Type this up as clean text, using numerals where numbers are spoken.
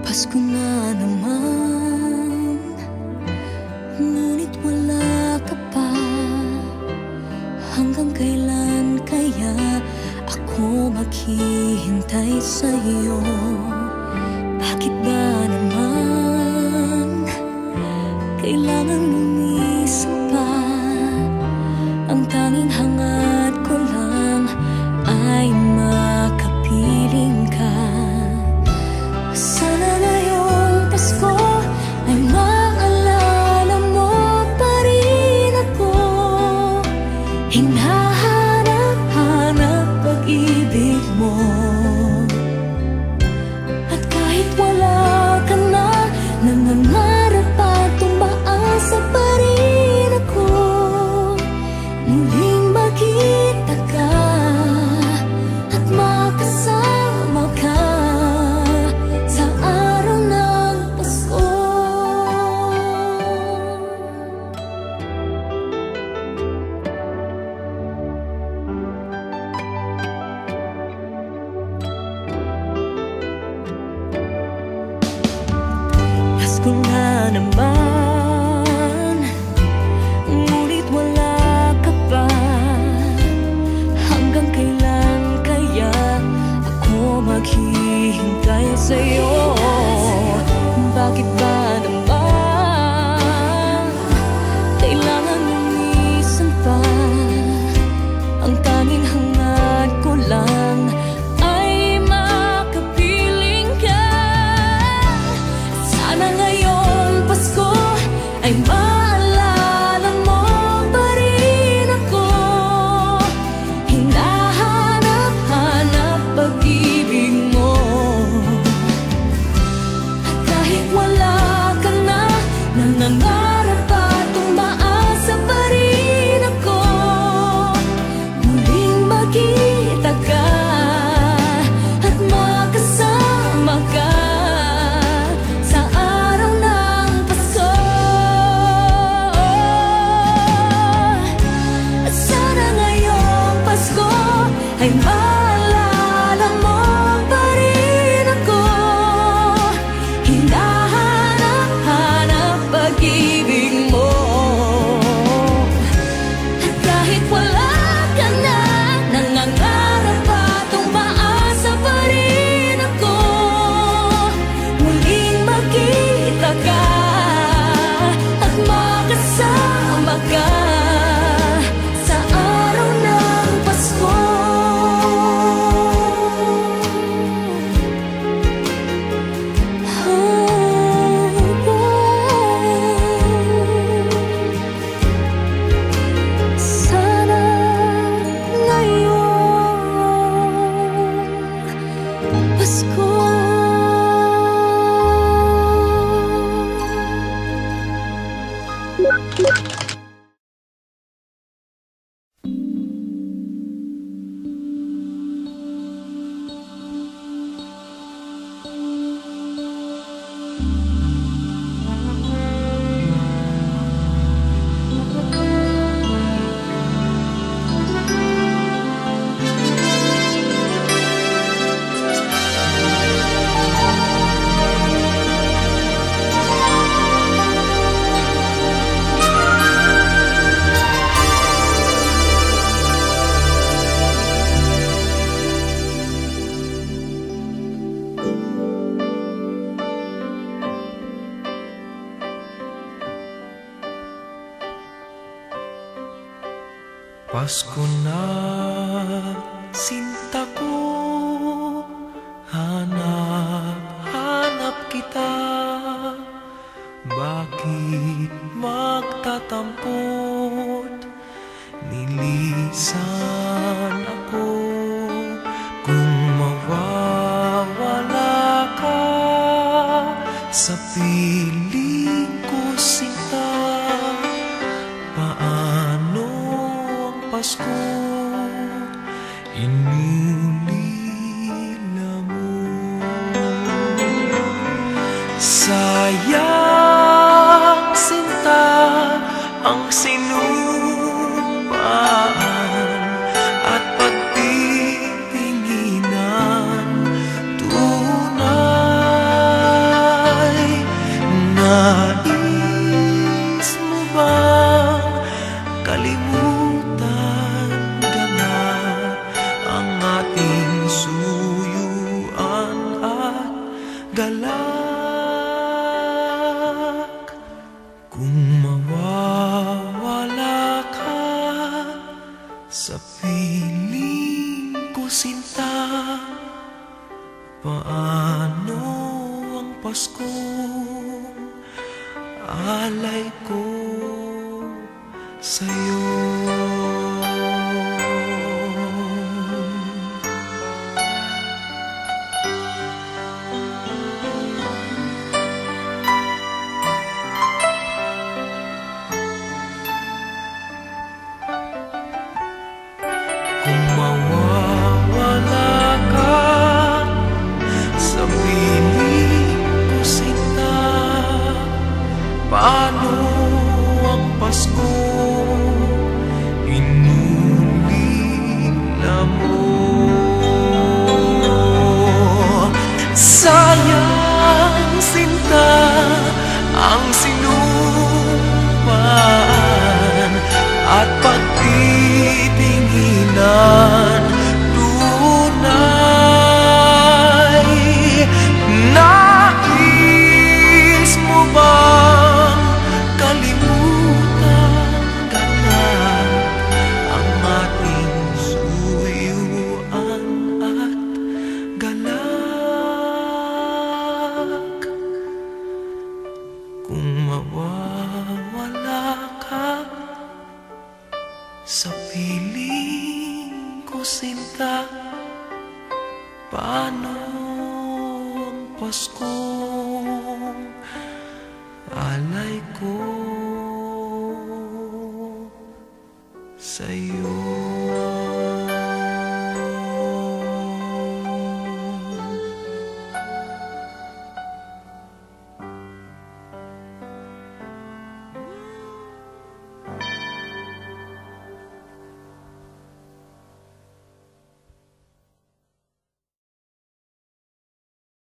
Pasko na naman, ngunit wala ka pa. Hanggang kailan kaya ako maghihintay sa'yo? Bakit ba naman kailangan lumisan pa? Ang tanging hangad ko lang ay makapiling ka. Sana ngayong Pasko ay maalala mo pa rin ako. Hinahanap-hanap pag-ibig mo. At kahit wala ka na, nangangarap at tumaasa pa rin ako. Muling makita ka at makasama ka sa araw ng Pasko. Pasko na naman, ngunit wala ka pa. Hanggang kailan kaya ako maghihintay sa'yo? Bakit ba naman kailangan lumisan pa? Ang tanging hangad ko lang ay makapiling ka. Sana ngayong Pasko ay maalala mo pa rin ako. Hinahanap-hanap pag-ibig mo. At kahit wala ka na, nangangarap at umaasa pa rin ako. Muling makita ka at makasama ka sa araw ng Pasko. At sana ngayong Pasko ay maalala mo pa rin ako. Hinahanap-hanap pag-ibig mo. At kahit wala ka na, nangangarap at umaasa pa rin ako. Muling makita ka at makasama ka sa araw ng Pasko. Sana ngayong Pasko. Pasko na, sinta ko, hanap-hanap kita. Bakit magtatampot, nilisan ako? Kung mawawala ka sa piling ko, sinta, paano ang Pasko inulila mo? Sayang, sinta, ang sinupaan at pagtitinginan tunay. galak. Kung mawawala ka sa piling ko, sinta, paano ang Paskong alay ko sa'yo? Kung mawawala ka sa piling ko, sinta, paano ang Pasko inulila mo? Sayang, sinta, ang sinumpaan at pagtitinginan tunay. Nais mo bang kalimutan ganap ang ating suyuan at galak? Kung mawawala ka sa piling ko, sinta, paano ang Paskong alay ko sa'yo?